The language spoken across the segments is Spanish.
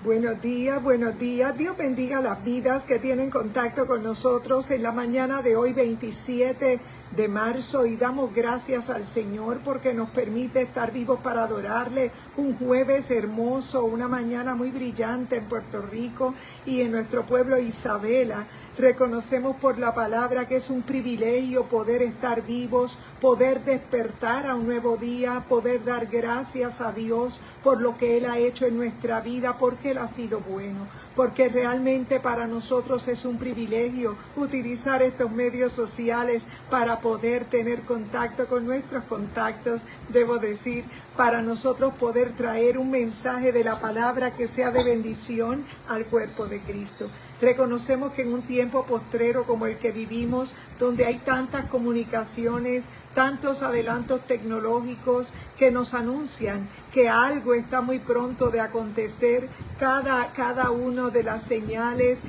Buenos días, buenos días. Dios bendiga las vidas que tienen contacto con nosotros en la mañana de hoy, 27 de marzo, y damos gracias al Señor porque nos permite estar vivos para adorarle. Un jueves hermoso, una mañana muy brillante en Puerto Rico y en nuestro pueblo Isabela. Reconocemos por la palabra que es un privilegio poder estar vivos, poder despertar a un nuevo día, poder dar gracias a Dios por lo que Él ha hecho en nuestra vida, porque Él ha sido bueno, porque realmente para nosotros es un privilegio utilizar estos medios sociales para poder tener contacto con nuestros contactos, debo decir, para nosotros poder traer un mensaje de la palabra que sea de bendición al cuerpo de Cristo. Reconocemos que en un tiempo postrero como el que vivimos, donde hay tantas comunicaciones, tantos adelantos tecnológicos que nos anuncian que algo está muy pronto de acontecer, cada uno de las señales,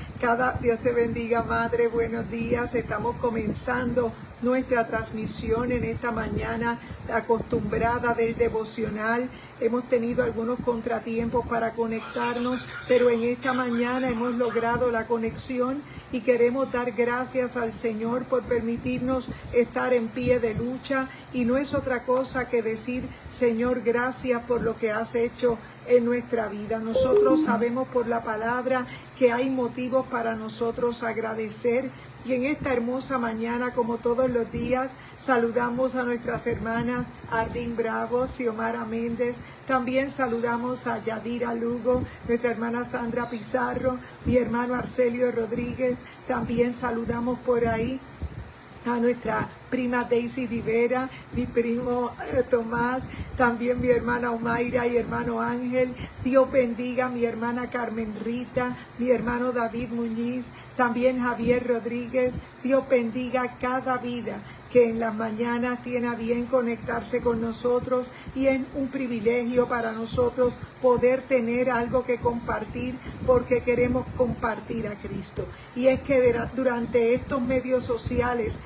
Dios te bendiga, Madre, buenos días. Estamos comenzando nuestra transmisión en esta mañana acostumbrada del devocional. Hemos tenido algunos contratiempos para conectarnos, pero en esta mañana hemos logrado la conexión y queremos dar gracias al Señor por permitirnos estar en pie de lucha, y no es otra cosa que decir: Señor, gracias por lo que has hecho en nuestra vida. Nosotros sabemos por la palabra que hay motivos para nosotros agradecer, y en esta hermosa mañana, como todos los días, saludamos a nuestras hermanas Arlene Bravo, Xiomara Méndez. También saludamos a Yadira Lugo, nuestra hermana Sandra Pizarro, mi hermano Arcelio Rodríguez. También saludamos por ahí a nuestra prima Daisy Rivera, mi primo Tomás, también mi hermana Omaira y hermano Ángel. Dios bendiga a mi hermana Carmen Rita, mi hermano David Muñiz, también Javier Rodríguez. Dios bendiga cada vida que en las mañanas tiene a bien conectarse con nosotros, y es un privilegio para nosotros poder tener algo que compartir, porque queremos compartir a Cristo. Y es que durante estos medios sociales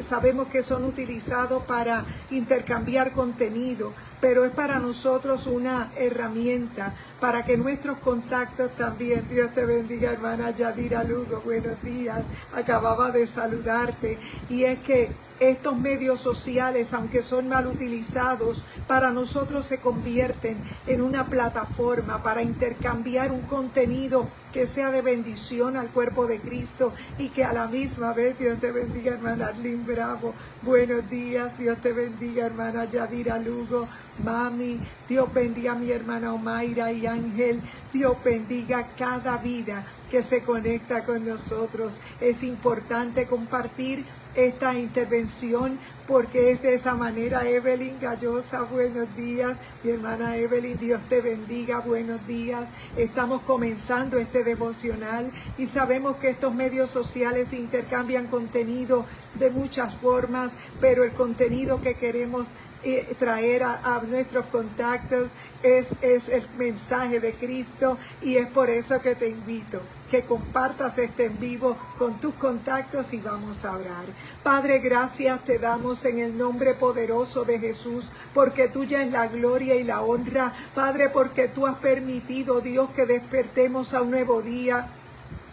sabemos que son utilizados para intercambiar contenido, pero es para nosotros una herramienta para que nuestros contactos también. Dios te bendiga, hermana Yadira Lugo, buenos días, acababa de saludarte. Y es que estos medios sociales, aunque son mal utilizados, para nosotros se convierten en una plataforma para intercambiar un contenido que sea de bendición al cuerpo de Cristo, y que a la misma vez, Dios te bendiga, hermana Arlene Bravo, buenos días, Dios te bendiga, hermana Yadira Lugo, mami, Dios bendiga a mi hermana Omaira y Ángel. Dios bendiga cada vida que se conecta con nosotros. Es importante compartir esta intervención, porque es de esa manera. Evelyn Gallosa, buenos días, mi hermana Evelyn, Dios te bendiga, buenos días. Estamos comenzando este devocional y sabemos que estos medios sociales intercambian contenido de muchas formas, pero el contenido que queremos traer a nuestros contactos es el mensaje de Cristo, y es por eso que te invito que compartas este en vivo con tus contactos, y vamos a orar. Padre, gracias te damos en el nombre poderoso de Jesús, porque tuya es la gloria y la honra, Padre, porque tú has permitido, Dios, que despertemos a un nuevo día.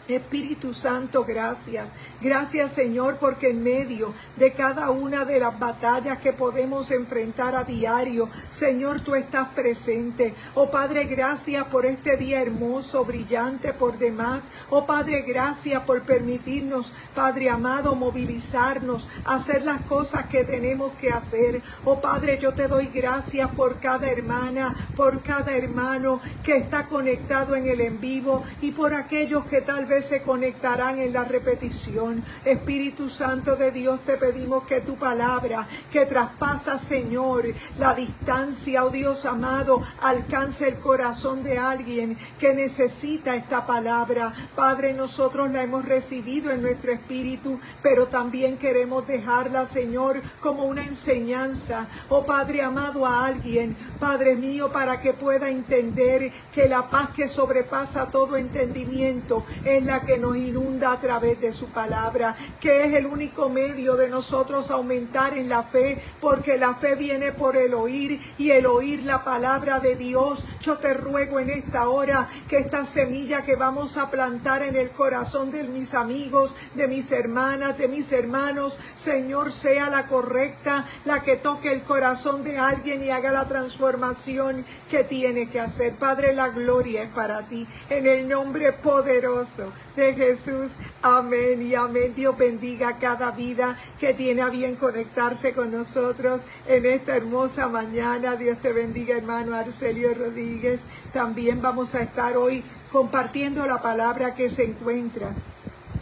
Espíritu Santo, gracias. Gracias, Señor, porque en medio de cada una de las batallas que podemos enfrentar a diario, Señor, tú estás presente. Oh Padre, gracias por este día hermoso, brillante por demás. Oh Padre, gracias por permitirnos, Padre amado, movilizarnos, hacer las cosas que tenemos que hacer. Oh Padre, yo te doy gracias por cada hermana, por cada hermano que está conectado en el en vivo, y por aquellos que tal vez se conectarán en la repetición. Espíritu Santo de Dios, te pedimos que tu palabra, que traspasa, Señor, la distancia, oh Dios amado, alcance el corazón de alguien que necesita esta palabra. Padre, nosotros la hemos recibido en nuestro espíritu, pero también queremos dejarla, Señor, como una enseñanza, oh Padre amado, a alguien, Padre mío, para que pueda entender que la paz que sobrepasa todo entendimiento es es la que nos inunda a través de su palabra, que es el único medio de nosotros aumentar en la fe, porque la fe viene por el oír y el oír la palabra de Dios. Yo te ruego en esta hora que esta semilla que vamos a plantar en el corazón de mis amigos, de mis hermanas, de mis hermanos, Señor, sea la correcta, la que toque el corazón de alguien y haga la transformación que tiene que hacer. Padre, la gloria es para ti, en el nombre poderoso de Jesús. Amén y amén. Dios bendiga a cada vida que tiene a bien conectarse con nosotros en esta hermosa mañana. Dios te bendiga, hermano Arcelio Rodríguez. También vamos a estar hoy compartiendo la palabra que se encuentra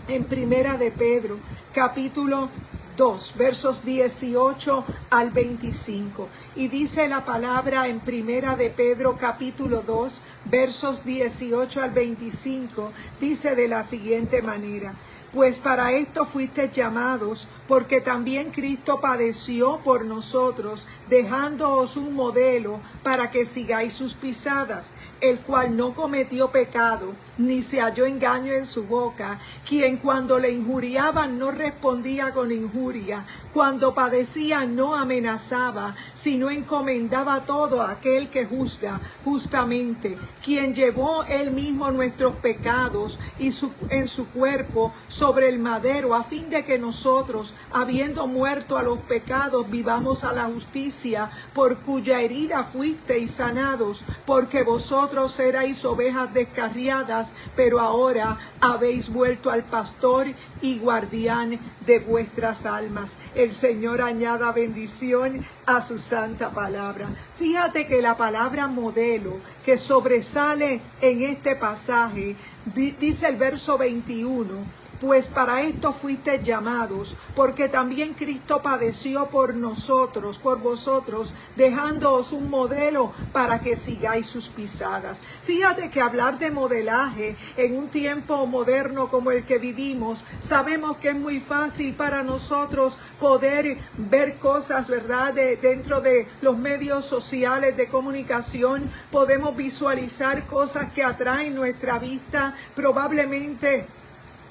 en Primera de Pedro, capítulo 2, versos 18 al 25. Y dice la palabra en Primera de Pedro, capítulo 2, versos 18 al 25, dice de la siguiente manera: pues para esto fuisteis llamados, porque también Cristo padeció por nosotros, dejándoos un modelo para que sigáis sus pisadas, el cual no cometió pecado, ni se halló engaño en su boca, quien cuando le injuriaban no respondía con injuria, cuando padecía no amenazaba, sino encomendaba todo a aquel que juzga justamente, quien llevó él mismo nuestros pecados y en su cuerpo sobre el madero, a fin de que nosotros, habiendo muerto a los pecados, vivamos a la justicia, por cuya herida fuisteis sanados, porque vosotros erais ovejas descarriadas, pero ahora habéis vuelto al pastor y guardián de vuestras almas. El Señor añada bendición a su santa palabra. Fíjate que la palabra modelo que sobresale en este pasaje, dice el verso 21, pues para esto fuisteis llamados, porque también Cristo padeció por nosotros, por vosotros, dejándoos un modelo para que sigáis sus pisadas. Fíjate que hablar de modelaje en un tiempo moderno como el que vivimos, sabemos que es muy fácil para nosotros poder ver cosas, ¿verdad? Dentro de los medios sociales de comunicación, podemos visualizar cosas que atraen nuestra vista, probablemente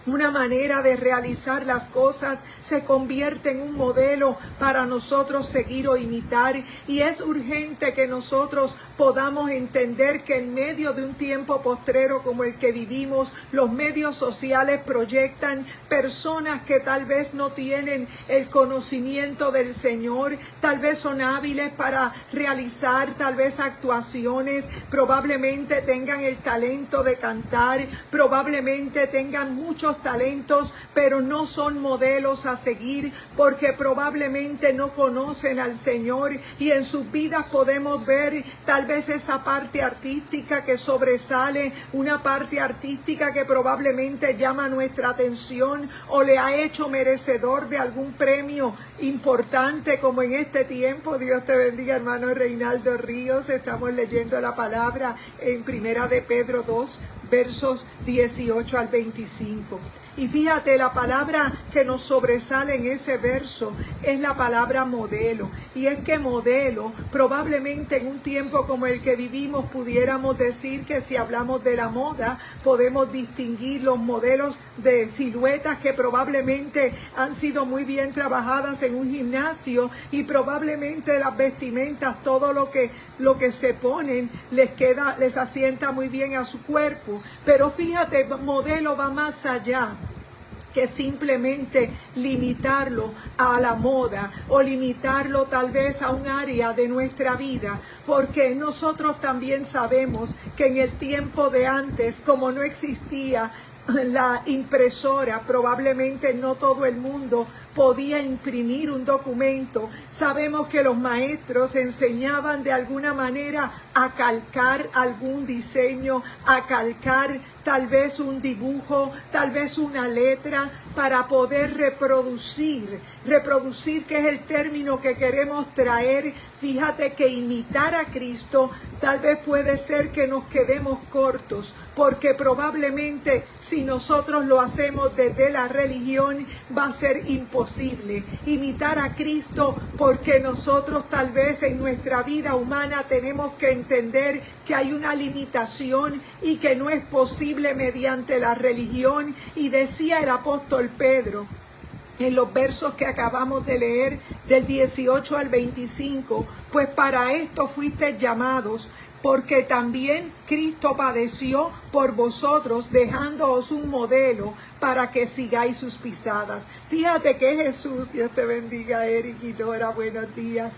una manera de realizar las cosas se convierte en un modelo para nosotros seguir o imitar, y es urgente que nosotros podamos entender que en medio de un tiempo postrero como el que vivimos, los medios sociales proyectan personas que tal vez no tienen el conocimiento del Señor, tal vez son hábiles para realizar tal vez actuaciones, probablemente tengan el talento de cantar, probablemente tengan muchos talentos, pero no son modelos a seguir porque probablemente no conocen al Señor, y en sus vidas podemos ver tal vez esa parte artística que sobresale, una parte artística que probablemente llama nuestra atención o le ha hecho merecedor de algún premio importante, como en este tiempo. Dios te bendiga, hermano Reinaldo Ríos. Estamos leyendo la palabra en Primera de Pedro 2, versos 18 al 25. Y fíjate, la palabra que nos sobresale en ese verso es la palabra modelo. Y es que modelo, probablemente en un tiempo como el que vivimos, pudiéramos decir que si hablamos de la moda, podemos distinguir los modelos de siluetas que probablemente han sido muy bien trabajadas en un gimnasio, y probablemente las vestimentas, todo lo que se ponen, les asienta muy bien a su cuerpo. Pero fíjate, modelo va más allá que simplemente limitarlo a la moda o limitarlo tal vez a un área de nuestra vida, porque nosotros también sabemos que en el tiempo de antes, como no existía la impresora, probablemente no todo el mundo podía imprimir un documento. Sabemos que los maestros enseñaban de alguna manera a calcar algún diseño, a calcar tal vez un dibujo, tal vez una letra, para poder reproducir, que es el término que queremos traer. Fíjate que imitar a Cristo tal vez puede ser que nos quedemos cortos, porque probablemente si nosotros lo hacemos desde la religión va a ser imposible imitar a Cristo, porque nosotros tal vez en nuestra vida humana tenemos que entender que hay una limitación y que no es posible mediante la religión. Y decía el apóstol Pedro en los versos que acabamos de leer, del 18 al 25, pues para esto fuisteis llamados, porque también Cristo padeció por vosotros, dejándoos un modelo para que sigáis sus pisadas. Fíjate que Jesús, Dios te bendiga, Eric y Dora, buenos días.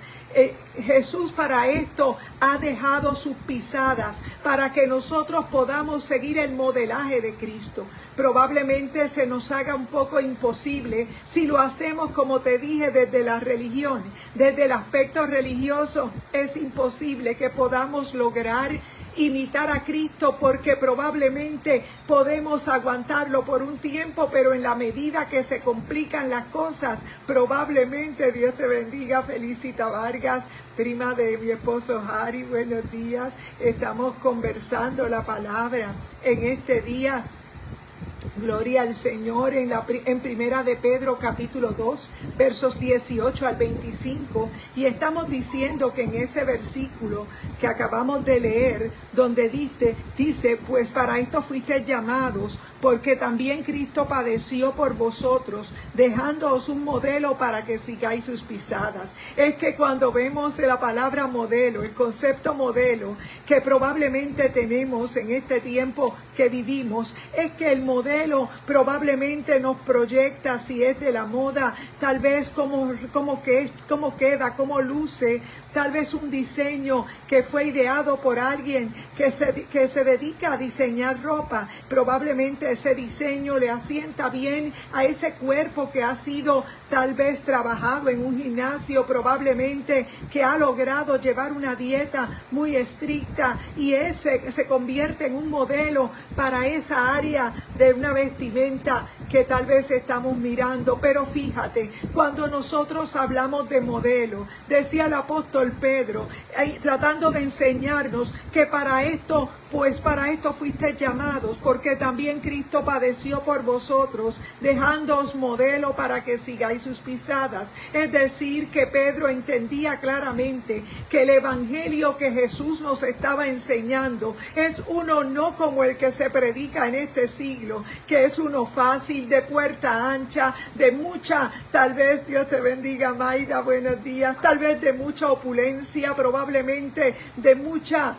Jesús para esto ha dejado sus pisadas, para que nosotros podamos seguir el modelaje de Cristo. Probablemente se nos haga un poco imposible si lo hacemos, como te dije, desde la religión, desde el aspecto religioso. Es imposible que podamos lograr imitar a Cristo, porque probablemente podemos aguantarlo por un tiempo, pero en la medida que se complican las cosas, probablemente, Dios te bendiga, Felicita Vargas, prima de mi esposo Harry, buenos días. Estamos conversando la palabra en este día. Gloria al Señor, en Primera de Pedro capítulo 2, versos 18 al 25, y estamos diciendo que en ese versículo que acabamos de leer, donde dice, pues para esto fuisteis llamados, porque también Cristo padeció por vosotros, dejándoos un modelo para que sigáis sus pisadas. Es que cuando vemos la palabra modelo, el concepto modelo, que probablemente tenemos en este tiempo que vivimos, es que el modelo probablemente nos proyecta, si es de la moda, tal vez cómo queda, cómo luce, tal vez un diseño que fue ideado por alguien que se dedica a diseñar ropa. Probablemente ese diseño le asienta bien a ese cuerpo que ha sido tal vez trabajado en un gimnasio, probablemente que ha logrado llevar una dieta muy estricta, y ese se convierte en un modelo para esa área de una vestimenta que tal vez estamos mirando. Pero fíjate, cuando nosotros hablamos de modelo, decía el apóstol Pedro, tratando de enseñarnos que para esto fuisteis llamados, porque también Cristo padeció por vosotros, dejándoos modelo para que sigáis sus pisadas. Es decir, que Pedro entendía claramente que el evangelio que Jesús nos estaba enseñando es uno no como el que se predica en este siglo, que es uno fácil, de puerta ancha, de mucha, tal vez, Dios te bendiga, Mayra, buenos días, tal vez de mucha opulencia, probablemente de mucha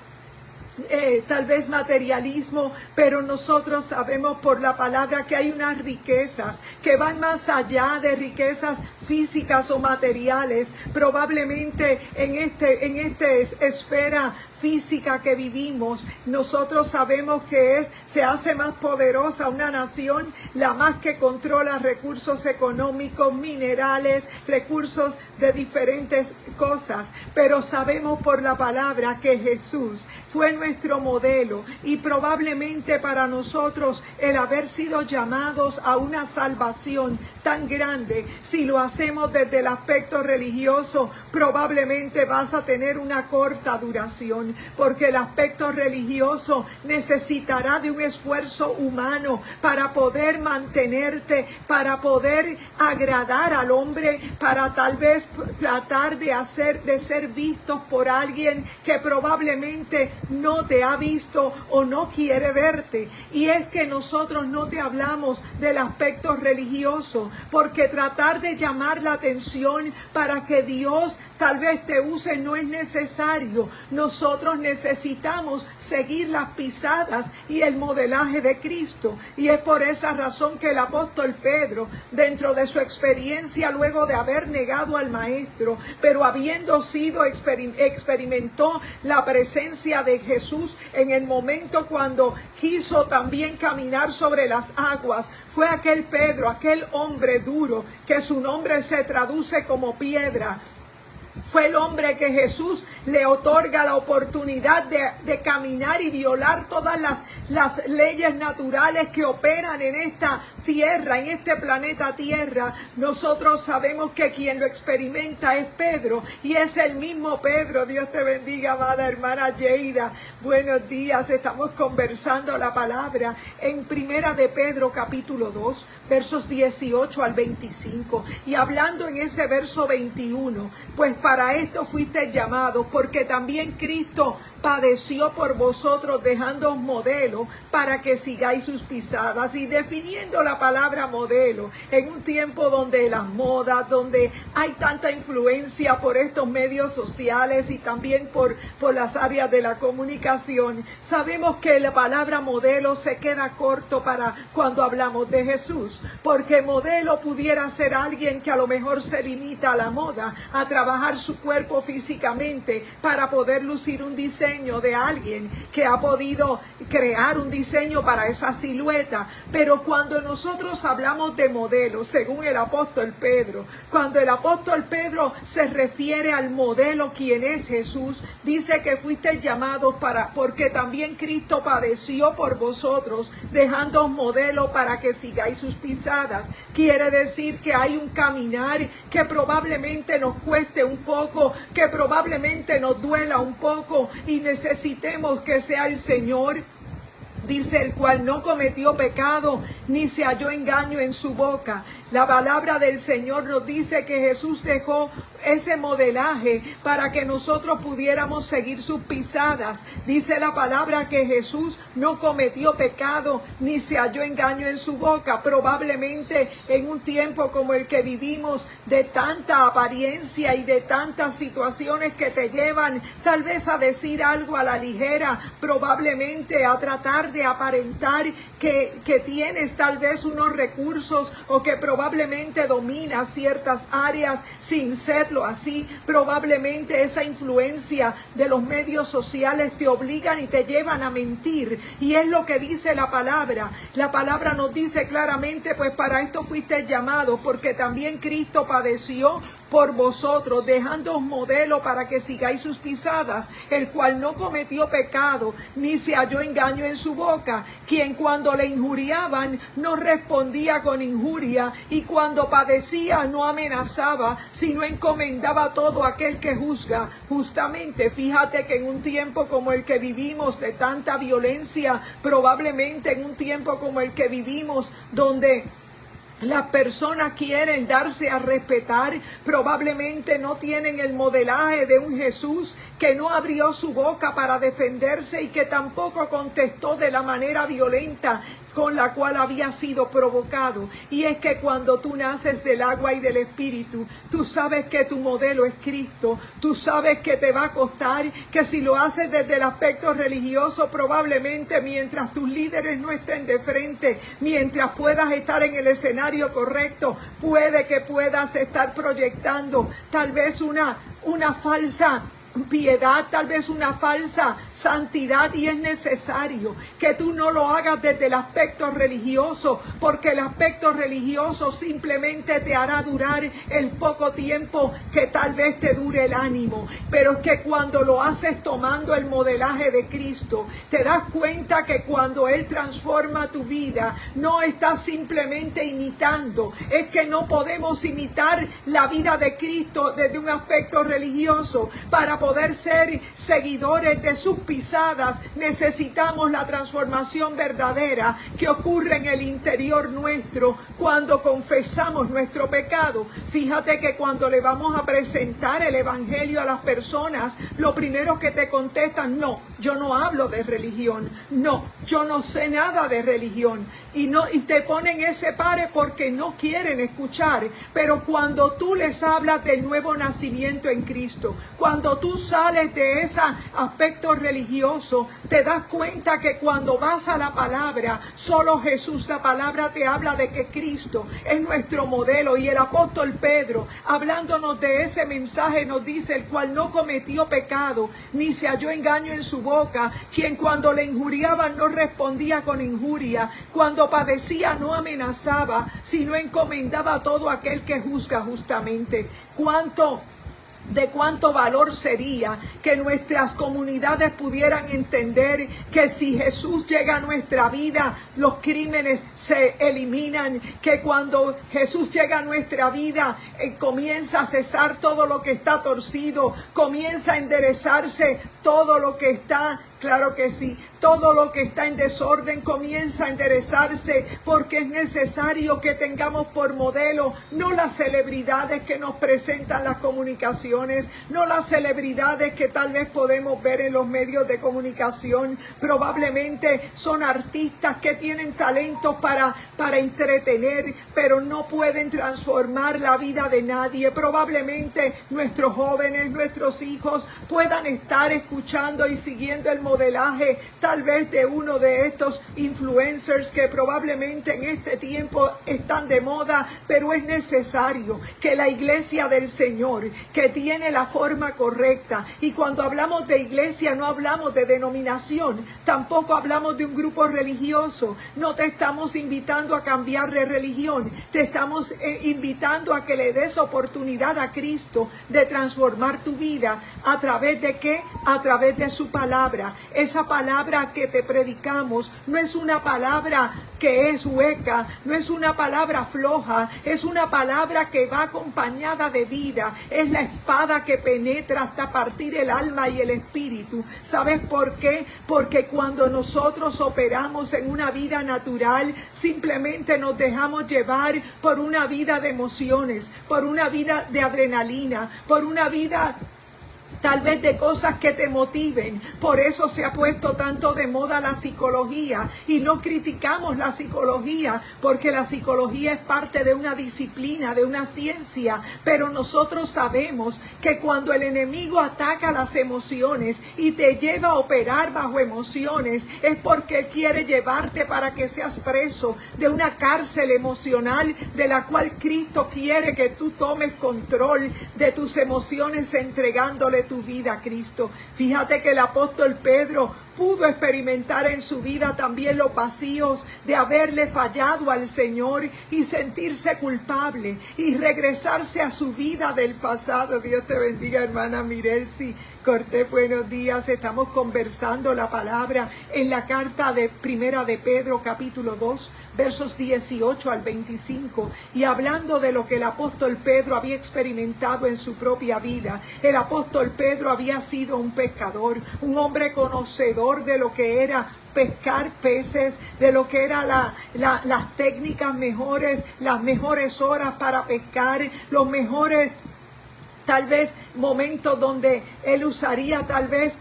tal vez materialismo, pero nosotros sabemos por la palabra que hay unas riquezas que van más allá de riquezas físicas o materiales. Probablemente en esta esfera física que vivimos, nosotros sabemos que se hace más poderosa una nación la más que controla recursos económicos, minerales, recursos de diferentes cosas. Pero sabemos por la palabra que Jesús fue nuestro modelo, y probablemente para nosotros el haber sido llamados a una salvación tan grande, si lo hacemos desde el aspecto religioso, probablemente vas a tener una corta duración, porque el aspecto religioso necesitará de un esfuerzo humano para poder mantenerte, para poder agradar al hombre, para tal vez tratar de ser vistos por alguien que probablemente no te ha visto o no quiere verte. Y es que nosotros no te hablamos del aspecto religioso, porque tratar de llamar la atención para que Dios tal vez te use no es necesario. Nosotros necesitamos seguir las pisadas y el modelaje de Cristo, y es por esa razón que el apóstol Pedro, dentro de su experiencia luego de haber negado al maestro, pero habiendo sido experimentó la presencia de Jesús en el momento cuando quiso también caminar sobre las aguas, fue aquel Pedro, aquel hombre duro, que su nombre se traduce como piedra. Fue el hombre que Jesús le otorga la oportunidad de caminar y violar todas las leyes naturales que operan en esta tierra, en este planeta Tierra, nosotros sabemos que quien lo experimenta es Pedro, y es el mismo Pedro. Dios te bendiga, amada hermana Yeida. Buenos días, estamos conversando la palabra en Primera de Pedro capítulo 2, versos 18 al 25, y hablando en ese verso 21, pues para esto fuisteis llamados, porque también Cristo padeció por vosotros, dejándoos modelo para que sigáis sus pisadas. Y definiendo la palabra modelo, en un tiempo donde las modas, donde hay tanta influencia por estos medios sociales y también por las áreas de la comunicación, sabemos que la palabra modelo se queda corto para cuando hablamos de Jesús, porque modelo pudiera ser alguien que a lo mejor se limita a la moda, a trabajar su cuerpo físicamente para poder lucir un diseño de alguien que ha podido crear un diseño para esa silueta. Pero cuando nosotros hablamos de modelo, según el apóstol Pedro, cuando el apóstol Pedro se refiere al modelo, quien es Jesús, dice que fuisteis llamados porque también Cristo padeció por vosotros, dejándoos modelo para que sigáis sus pisadas. Quiere decir que hay un caminar que probablemente nos cueste un poco, que probablemente nos duela un poco, y necesitemos que sea el Señor, dice, el cual no cometió pecado, ni se halló engaño en su boca. La palabra del Señor nos dice que Jesús dejó ese modelaje para que nosotros pudiéramos seguir sus pisadas. Dice la palabra que Jesús no cometió pecado, ni se halló engaño en su boca. Probablemente en un tiempo como el que vivimos, de tanta apariencia y de tantas situaciones que te llevan tal vez a decir algo a la ligera, probablemente a tratar de aparentar que tienes tal vez unos recursos, o que probablemente dominas ciertas áreas sin serlo así. Probablemente esa influencia de los medios sociales te obligan y te llevan a mentir, y es lo que dice la palabra. La palabra nos dice claramente, pues para esto fuiste llamados, porque también Cristo padeció por vosotros, dejándoos modelo para que sigáis sus pisadas, el cual no cometió pecado, ni se halló engaño en su boca, quien cuando le injuriaban no respondía con injuria, y cuando padecía no amenazaba, sino encomendaba todo aquel que juzga justamente. Fíjate que en un tiempo como el que vivimos, de tanta violencia, probablemente en un tiempo como el que vivimos, donde las personas quieren darse a respetar, probablemente no tienen el modelaje de un Jesús que no abrió su boca para defenderse, y que tampoco contestó de la manera violenta con la cual había sido provocado. Y es que cuando tú naces del agua y del Espíritu, tú sabes que tu modelo es Cristo. Tú sabes que te va a costar, que si lo haces desde el aspecto religioso, probablemente mientras tus líderes no estén de frente, mientras puedas estar en el escenario correcto, puede que puedas estar proyectando tal vez una falsa piedad, tal vez una falsa santidad, y es necesario que tú no lo hagas desde el aspecto religioso, porque el aspecto religioso simplemente te hará durar el poco tiempo que tal vez te dure el ánimo. Pero es que cuando lo haces tomando el modelaje de Cristo, te das cuenta que cuando Él transforma tu vida, no estás simplemente imitando. Es que no podemos imitar la vida de Cristo desde un aspecto religioso. Para poder ser seguidores de sus pisadas, necesitamos la transformación verdadera que ocurre en el interior nuestro cuando confesamos nuestro pecado. Fíjate que cuando le vamos a presentar el evangelio a las personas, lo primero que te contestan: no, yo no hablo de religión, no, yo no sé nada de religión, y te ponen ese pare porque no quieren escuchar. Pero cuando tú les hablas del nuevo nacimiento en Cristo, cuando tú sales de ese aspecto religioso, te das cuenta que cuando vas a la palabra, solo Jesús, la palabra te habla de que Cristo es nuestro modelo. Y el apóstol Pedro, hablándonos de ese mensaje, nos dice: el cual no cometió pecado, ni se halló engaño en su boca, quien cuando le injuriaban no respondía con injuria, cuando padecía no amenazaba, sino encomendaba a todo aquel que juzga justamente. ¿Cuánto de cuánto valor sería que nuestras comunidades pudieran entender que si Jesús llega a nuestra vida, los crímenes se eliminan, que cuando Jesús llega a nuestra vida, comienza a cesar todo lo que está torcido, comienza a enderezarse todo lo que está, claro que sí, todo lo que está en desorden comienza a enderezarse, porque es necesario que tengamos por modelo no las celebridades que nos presentan las comunicaciones, no las celebridades que tal vez podemos ver en los medios de comunicación. Probablemente son artistas que tienen talentos para entretener, pero no pueden transformar la vida de nadie. Probablemente nuestros jóvenes, nuestros hijos puedan estar escuchando y siguiendo el modelaje tal vez de uno de estos influencers que probablemente en este tiempo están de moda, pero es necesario que la iglesia del Señor, que tiene la forma correcta, y cuando hablamos de iglesia no hablamos de denominación, tampoco hablamos de un grupo religioso, no te estamos invitando a cambiar de religión, te estamos invitando a que le des oportunidad a Cristo de transformar tu vida. ¿A través de qué? A través de su palabra. Esa palabra que te predicamos no es una palabra que es hueca, no es una palabra floja, es una palabra que va acompañada de vida, es la espada que penetra hasta partir el alma y el espíritu. ¿Sabes por qué? Porque cuando nosotros operamos en una vida natural, simplemente nos dejamos llevar por una vida de emociones, por una vida de adrenalina, por una vida tal vez de cosas que te motiven. Por eso se ha puesto tanto de moda la psicología, y no criticamos la psicología, porque la psicología es parte de una disciplina, de una ciencia, pero nosotros sabemos que cuando el enemigo ataca las emociones y te lleva a operar bajo emociones, es porque él quiere llevarte para que seas preso de una cárcel emocional de la cual Cristo quiere que tú tomes control de tus emociones entregándole tu vida a Cristo. Fíjate que el apóstol Pedro pudo experimentar en su vida también los vacíos de haberle fallado al Señor y sentirse culpable y regresarse a su vida del pasado. Dios te bendiga, hermana Mirelsi Cortés, buenos días. Estamos conversando la palabra en la carta de Primera de Pedro, capítulo 2, versos 18 al 25, y hablando de lo que el apóstol Pedro había experimentado en su propia vida. El apóstol Pedro había sido un pescador, un hombre conocedor de lo que era pescar peces, de lo que eran las técnicas mejores, las mejores horas para pescar, los mejores tal vez momentos donde él usaría tal vez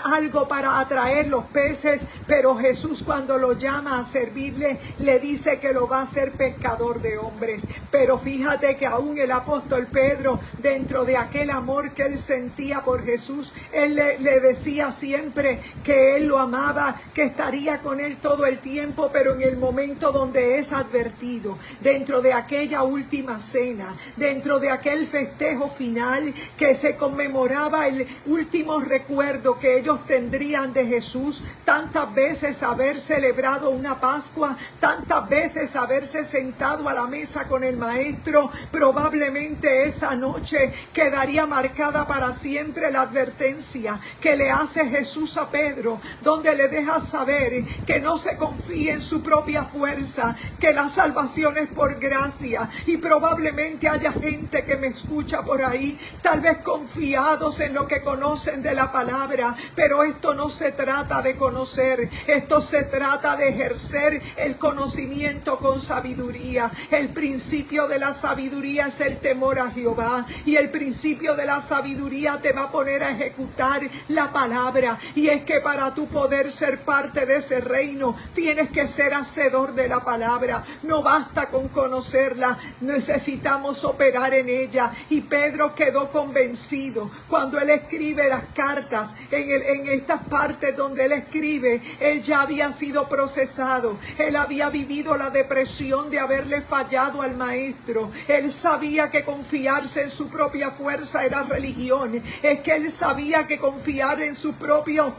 algo para atraer los peces, pero Jesús cuando lo llama a servirle le dice que lo va a hacer pescador de hombres. Pero fíjate que aún el apóstol Pedro, dentro de aquel amor que él sentía por Jesús, él le decía siempre que él lo amaba, que estaría con él todo el tiempo, pero en el momento donde es advertido, dentro de aquella última cena, dentro de aquel festejo final que se conmemoraba el último recuerdo que ellos tendrían de Jesús, tantas veces haber celebrado una Pascua, tantas veces haberse sentado a la mesa con el Maestro, probablemente esa noche quedaría marcada para siempre la advertencia que le hace Jesús a Pedro, donde le deja saber que no se confíe en su propia fuerza, que la salvación es por gracia. Y probablemente haya gente que me escucha por ahí, tal vez confiados en lo que conocen de la palabra, pero esto no se trata de conocer, esto se trata de ejercer el conocimiento con sabiduría. El principio de la sabiduría es el temor a Jehová, y el principio de la sabiduría te va a poner a ejecutar la palabra, y es que para tú poder ser parte de ese reino tienes que ser hacedor de la palabra. No basta con conocerla, necesitamos operar en ella. Y Pedro quedó convencido cuando él escribe las cartas, en estas partes donde él escribe, él ya había sido procesado, él había vivido la depresión de haberle fallado al Maestro. Él sabía que confiarse en su propia fuerza era religión, es que él sabía que confiar en su propio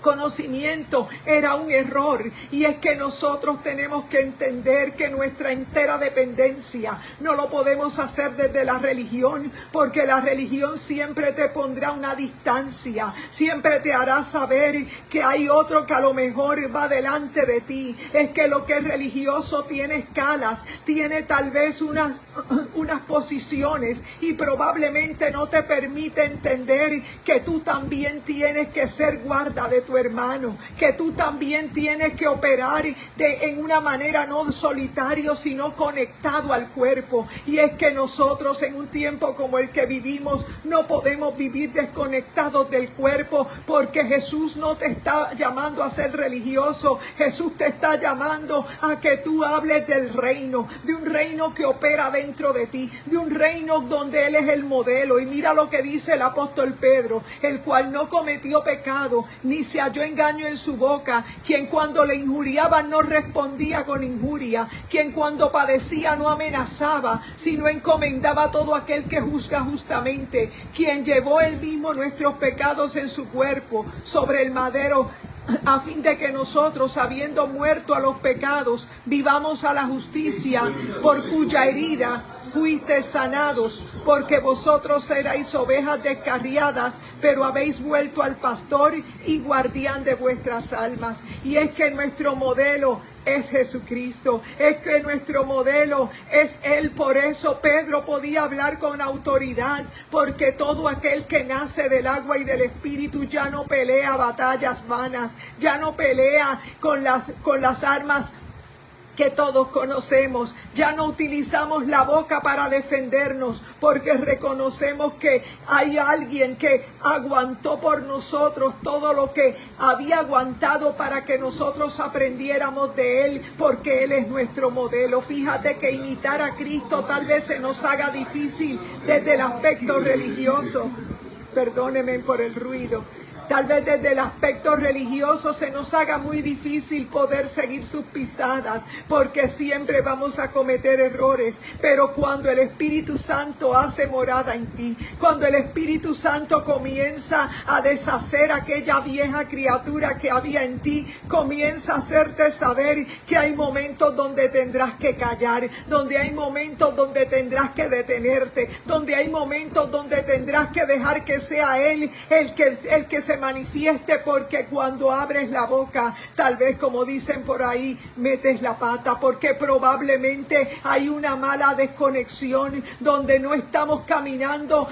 conocimiento era un error, y es que nosotros tenemos que entender que nuestra entera dependencia no lo podemos hacer desde la religión, porque la religión siempre te pondrá una distancia, siempre te hará saber que hay otro que a lo mejor va delante de ti. Es que lo que es religioso tiene escalas, tiene tal vez unas posiciones, y probablemente no te permite entender que tú también tienes que ser guarda de tu hermano, que tú también tienes que operar en una manera no solitario, sino conectado al cuerpo. Y es que nosotros en un tiempo como el que vivimos no podemos vivir desconectados del cuerpo, porque Jesús no te está llamando a ser religioso. Jesús te está llamando a que tú hables del reino, de un reino que opera dentro de ti, de un reino donde Él es el modelo. Y mira lo que dice el apóstol Pedro: el cual no cometió pecado, ni se halló engaño en su boca, quien cuando le injuriaban no respondía con injuria, quien cuando padecía no amenazaba, sino encomendaba a todo aquel que juzga justamente, quien llevó él mismo nuestros pecados en su cuerpo sobre el madero, a fin de que nosotros, habiendo muerto a los pecados, vivamos a la justicia, por cuya herida fuisteis sanados, porque vosotros erais ovejas descarriadas, pero habéis vuelto al pastor y guardián de vuestras almas. Y es que nuestro modelo es Jesucristo, es que nuestro modelo es Él. Por eso Pedro podía hablar con autoridad, porque todo aquel que nace del agua y del Espíritu ya no pelea batallas vanas, ya no pelea con las armas que todos conocemos. Ya no utilizamos la boca para defendernos, porque reconocemos que hay alguien que aguantó por nosotros todo lo que había aguantado para que nosotros aprendiéramos de Él, porque Él es nuestro modelo. Fíjate que imitar a Cristo tal vez se nos haga difícil desde el aspecto religioso. Perdónenme por el ruido. Tal vez desde el aspecto religioso se nos haga muy difícil poder seguir sus pisadas, porque siempre vamos a cometer errores. Pero cuando el Espíritu Santo hace morada en ti, cuando el Espíritu Santo comienza a deshacer aquella vieja criatura que había en ti, comienza a hacerte saber que hay momentos donde tendrás que callar, donde hay momentos donde tendrás que detenerte, donde hay momentos donde tendrás que dejar que sea Él el que se manifieste, porque cuando abres la boca, tal vez, como dicen por ahí, metes la pata, porque probablemente hay una mala desconexión donde no estamos caminando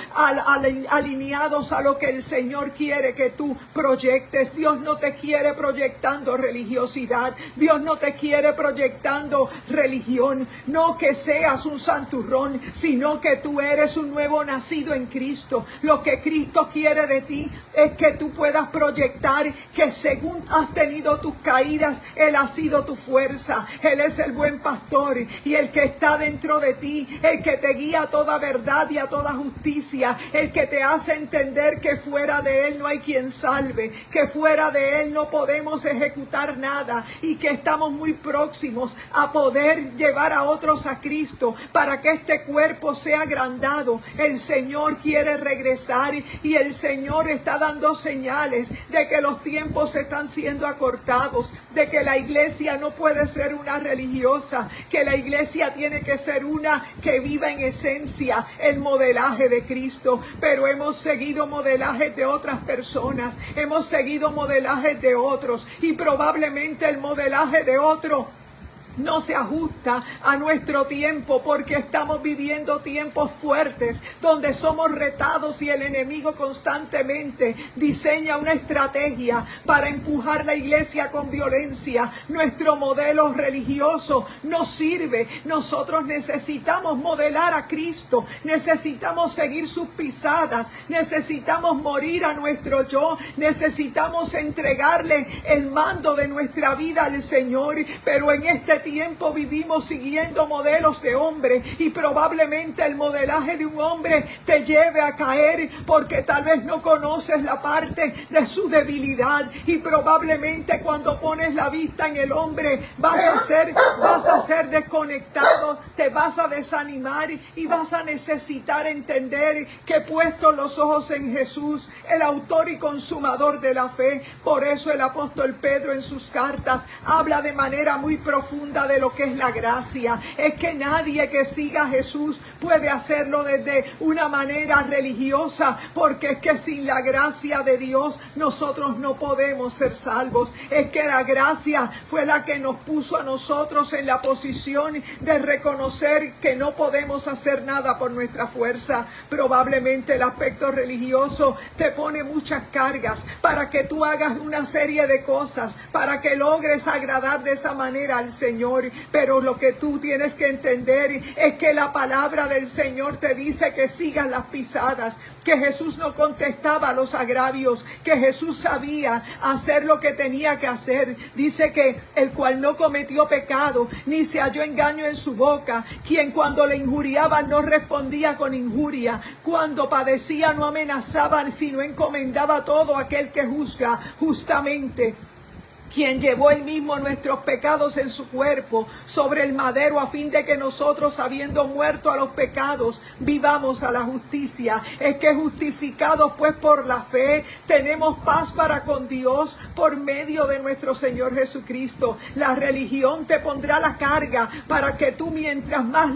alineados a lo que el Señor quiere que tú proyectes. Dios no te quiere proyectando religiosidad, Dios no te quiere proyectando religión, no que seas un santurrón, sino que tú eres un nuevo nacido en Cristo. Lo que Cristo quiere de ti es que tú puedas proyectar que según has tenido tus caídas, Él ha sido tu fuerza. Él es el buen pastor, y el que está dentro de ti, el que te guía a toda verdad y a toda justicia, el que te hace entender que fuera de Él no hay quien salve, que fuera de Él no podemos ejecutar nada, y que estamos muy próximos a poder llevar a otros a Cristo para que este cuerpo sea agrandado. El Señor quiere regresar, y el Señor está dando señales de que los tiempos están siendo acortados, de que la iglesia no puede ser una religiosa, que la iglesia tiene que ser una que viva en esencia el modelaje de Cristo. Pero hemos seguido modelajes de otras personas, hemos seguido modelajes de otros, y probablemente el modelaje de otro no se ajusta a nuestro tiempo, porque estamos viviendo tiempos fuertes donde somos retados, y el enemigo constantemente diseña una estrategia para empujar la iglesia con violencia. Nuestro modelo religioso no sirve. Nosotros necesitamos modelar a Cristo, necesitamos seguir sus pisadas, necesitamos morir a nuestro yo, necesitamos entregarle el mando de nuestra vida al Señor. Pero en este tiempo vivimos siguiendo modelos de hombre y probablemente el modelaje de un hombre te lleve a caer porque tal vez no conoces la parte de su debilidad y probablemente cuando pones la vista en el hombre vas a ser desconectado, te vas a desanimar y vas a necesitar entender que he puesto los ojos en Jesús, el autor y consumador de la fe. Por eso el apóstol Pedro en sus cartas habla de manera muy profunda de lo que es la gracia. Es que nadie que siga a Jesús puede hacerlo desde una manera religiosa, porque es que sin la gracia de Dios nosotros no podemos ser salvos. Es que la gracia fue la que nos puso a nosotros en la posición de reconocer que no podemos hacer nada por nuestra fuerza. Probablemente el aspecto religioso te pone muchas cargas para que tú hagas una serie de cosas, para que logres agradar de esa manera al Señor. Pero lo que tú tienes que entender es que la palabra del Señor te dice que sigas las pisadas, que Jesús no contestaba a los agravios, que Jesús sabía hacer lo que tenía que hacer. Dice que el cual no cometió pecado, ni se halló engaño en su boca, quien cuando le injuriaban no respondía con injuria, cuando padecía no amenazaba, sino encomendaba todo a aquel que juzga justamente, quien llevó él mismo nuestros pecados en su cuerpo sobre el madero, a fin de que nosotros, habiendo muerto a los pecados, vivamos a la justicia. Es que justificados pues por la fe, tenemos paz para con Dios por medio de nuestro Señor Jesucristo. La religión te pondrá la carga para que tú, mientras más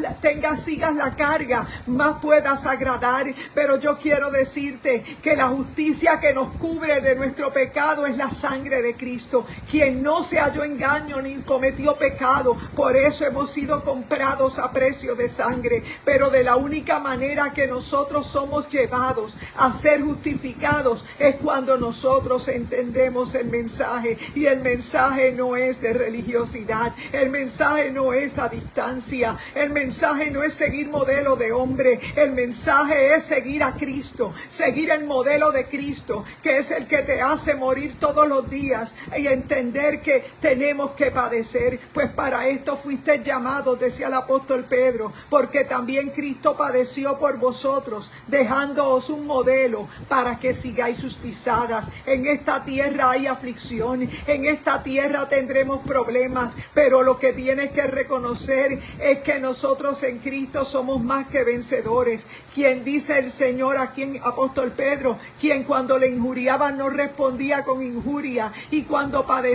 sigas la carga, más puedas agradar. Pero yo quiero decirte que la justicia que nos cubre de nuestro pecado es la sangre de Cristo, quien no se halló engaño ni cometió pecado. Por eso hemos sido comprados a precio de sangre. Pero de la única manera que nosotros somos llevados a ser justificados es cuando nosotros entendemos el mensaje. Y el mensaje no es de religiosidad, el mensaje no es a distancia, el mensaje no es seguir modelo de hombre, el mensaje es seguir a Cristo, seguir el modelo de Cristo, que es el que te hace morir todos los días y entender que tenemos que padecer. Pues para esto fuiste llamados, decía el apóstol Pedro, porque también Cristo padeció por vosotros, dejándoos un modelo para que sigáis sus pisadas. En esta tierra hay aflicción, en esta tierra tendremos problemas, pero lo que tienes que reconocer es que nosotros en Cristo somos más que vencedores. Quien dice el Señor aquí en apóstol Pedro, quien cuando le injuriaban no respondía con injuria, y cuando padecía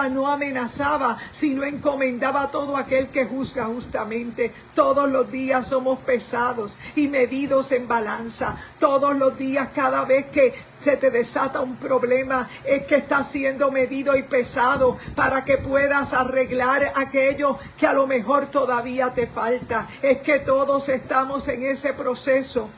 no amenazaba, sino encomendaba todo aquel que juzga justamente. Todos los días somos pesados y medidos en balanza. Todos los días, cada vez que se te desata un problema, es que está siendo medido y pesado para que puedas arreglar aquello que a lo mejor todavía te falta. Es que todos estamos en ese proceso,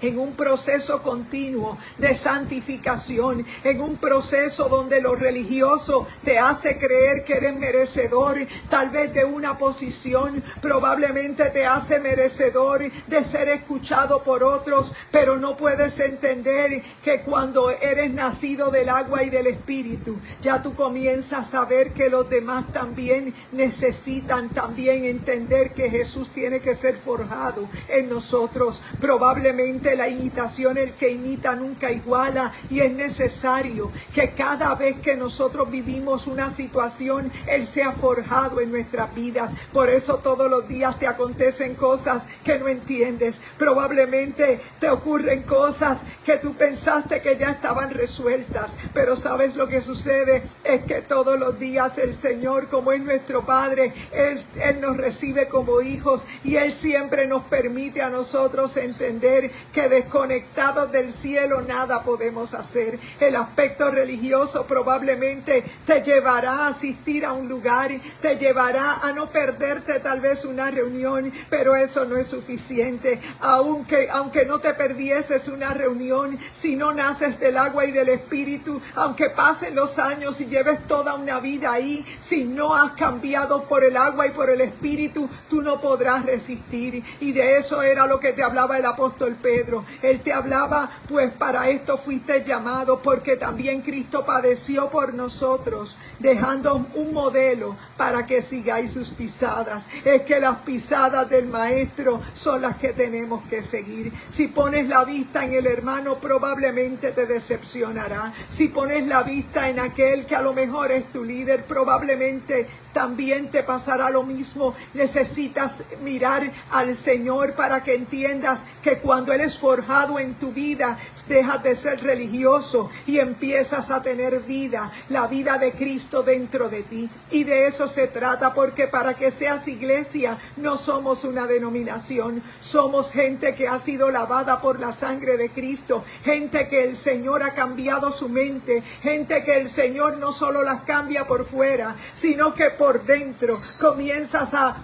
en un proceso continuo de santificación, en un proceso donde lo religioso te hace creer que eres merecedor tal vez de una posición, probablemente te hace merecedor de ser escuchado por otros, pero no puedes entender que cuando eres nacido del agua y del Espíritu, ya tú comienzas a ver que los demás también necesitan también entender que Jesús tiene que ser forjado en nosotros. Probablemente la imitación, el que imita nunca iguala, y es necesario que cada vez que nosotros vivimos una situación, Él sea forjado en nuestras vidas. Por eso todos los días te acontecen cosas que no entiendes. Probablemente te ocurren cosas que tú pensaste que ya estaban resueltas, pero ¿sabes lo que sucede? Es que todos los días el Señor, como es nuestro Padre, Él nos recibe como hijos, y Él siempre nos permite a nosotros entender que desconectados del cielo nada podemos hacer. El aspecto religioso probablemente te llevará a asistir a un lugar, te llevará a no perderte tal vez una reunión, pero eso no es suficiente. Aunque no te perdieses una reunión, si no naces del agua y del Espíritu, aunque pasen los años y lleves toda una vida ahí, si no has cambiado por el agua y por el Espíritu, tú no podrás resistir. Y de eso era lo que te hablaba el apóstol Pedro. Pedro. Él te hablaba, pues para esto fuiste llamado, porque también Cristo padeció por nosotros, dejando un modelo para que sigáis sus pisadas. Es que las pisadas del Maestro son las que tenemos que seguir. Si pones la vista en el hermano, probablemente te decepcionará. Si pones la vista en aquel que a lo mejor es tu líder, probablemente también te pasará lo mismo. Necesitas mirar al Señor para que entiendas que cuando Él es forjado en tu vida, dejas de ser religioso y empiezas a tener vida, la vida de Cristo dentro de ti. Y de eso se trata, porque para que seas iglesia, no somos una denominación, somos gente que ha sido lavada por la sangre de Cristo, gente que el Señor ha cambiado su mente, gente que el Señor no solo las cambia por fuera, sino que por dentro comienzas a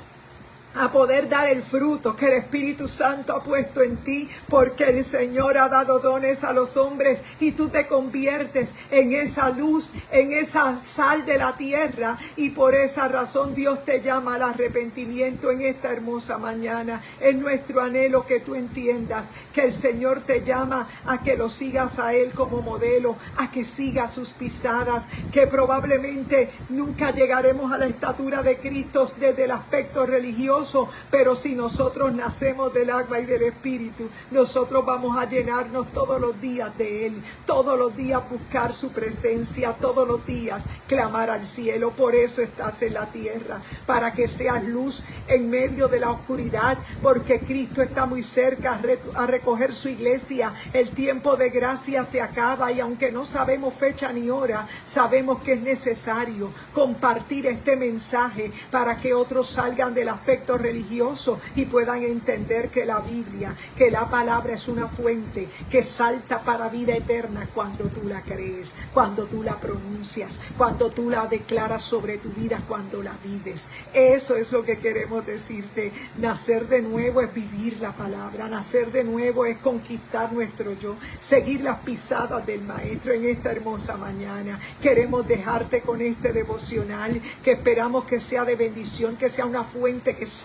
poder dar el fruto que el Espíritu Santo ha puesto en ti, porque el Señor ha dado dones a los hombres y tú te conviertes en esa luz, en esa sal de la tierra, y por esa razón Dios te llama al arrepentimiento en esta hermosa mañana. Es nuestro anhelo que tú entiendas que el Señor te llama a que lo sigas a Él como modelo, a que sigas sus pisadas, que probablemente nunca llegaremos a la estatura de Cristo desde el aspecto religioso, pero si nosotros nacemos del agua y del Espíritu, nosotros vamos a llenarnos todos los días de Él, todos los días buscar su presencia, todos los días clamar al cielo. Por eso estás en la tierra, para que seas luz en medio de la oscuridad, porque Cristo está muy cerca a recoger su iglesia. El tiempo de gracia se acaba, y aunque no sabemos fecha ni hora, sabemos que es necesario compartir este mensaje para que otros salgan del aspecto religioso y puedan entender que la Biblia, que la palabra es una fuente que salta para vida eterna cuando tú la crees, cuando tú la pronuncias, cuando tú la declaras sobre tu vida, cuando la vives. Eso es lo que queremos decirte. Nacer de nuevo es vivir la palabra, nacer de nuevo es conquistar nuestro yo, seguir las pisadas del Maestro. En esta hermosa mañana queremos dejarte con este devocional que esperamos que sea de bendición, que sea una fuente que salte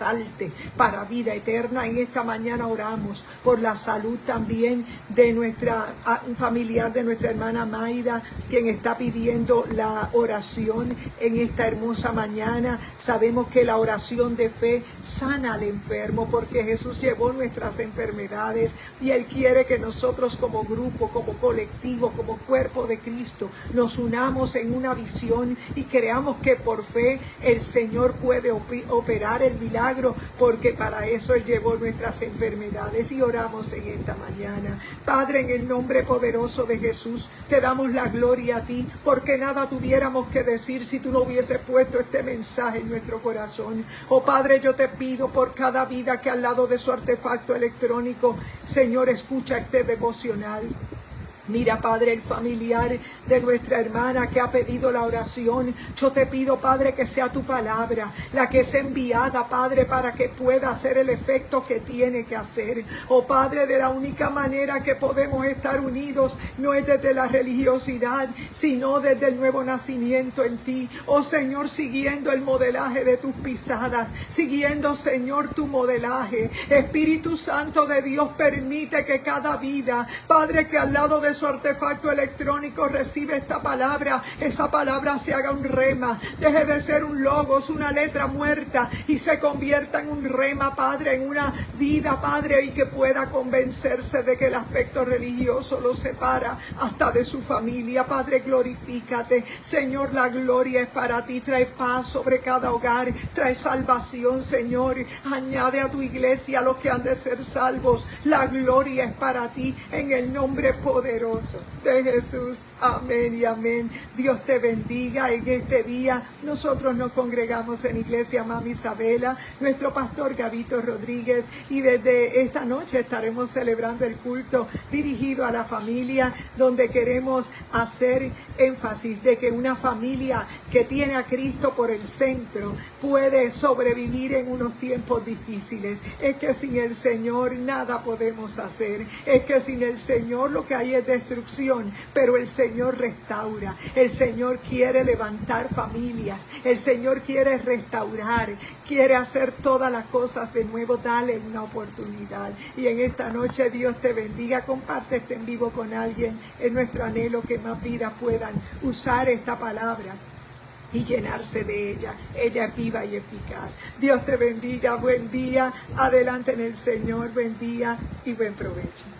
para vida eterna. En esta mañana oramos por la salud también de nuestra familiar, de nuestra hermana Mayra, quien está pidiendo la oración en esta hermosa mañana. Sabemos que la oración de fe sana al enfermo, porque Jesús llevó nuestras enfermedades y Él quiere que nosotros como grupo, como colectivo, como cuerpo de Cristo, nos unamos en una visión y creamos que por fe el Señor puede operar el milagro, porque para eso Él llevó nuestras enfermedades. Y oramos en esta mañana. Padre, en el nombre poderoso de Jesús, te damos la gloria a ti, porque nada tuviéramos que decir si tú no hubieses puesto este mensaje en nuestro corazón. Oh Padre, yo te pido por cada vida que al lado de su artefacto electrónico, Señor, escucha este devocional. Mira, Padre, el familiar de nuestra hermana que ha pedido la oración. Yo te pido, Padre, que sea tu palabra la que es enviada, Padre, para que pueda hacer el efecto que tiene que hacer. Oh Padre, de la única manera que podemos estar unidos no es desde la religiosidad, sino desde el nuevo nacimiento en ti. Oh Señor, siguiendo el modelaje de tus pisadas, siguiendo, Señor, tu modelaje. Espíritu Santo de Dios, permite que cada vida, Padre, que al lado de su artefacto electrónico recibe esta palabra, esa palabra se haga un rema, deje de ser un logos, una letra muerta, y se convierta en un rema, Padre, en una vida, Padre, y que pueda convencerse de que el aspecto religioso lo separa hasta de su familia. Padre, glorifícate, Señor, la gloria es para ti. Trae paz sobre cada hogar, trae salvación, Señor. Añade a tu iglesia a los que han de ser salvos. La gloria es para ti, en el nombre poderoso de Jesús. Amén y amén. Dios te bendiga. En este día nosotros nos congregamos en Iglesia Mami Isabela, nuestro pastor Gabito Rodríguez, y desde esta noche estaremos celebrando el culto dirigido a la familia, donde queremos hacer énfasis de que una familia que tiene a Cristo por el centro puede sobrevivir en unos tiempos difíciles. Es que sin el Señor nada podemos hacer. Es que sin el Señor lo que hay es destrucción, pero el Señor restaura. El Señor quiere levantar familias. El Señor quiere restaurar. Quiere hacer todas las cosas de nuevo. Dale una oportunidad. Y en esta noche Dios te bendiga. Comparte este en vivo con alguien. Es nuestro anhelo que más vidas puedan usar esta palabra y llenarse de ella. Ella es viva y eficaz. Dios te bendiga. Buen día. Adelante en el Señor. Buen día y buen provecho.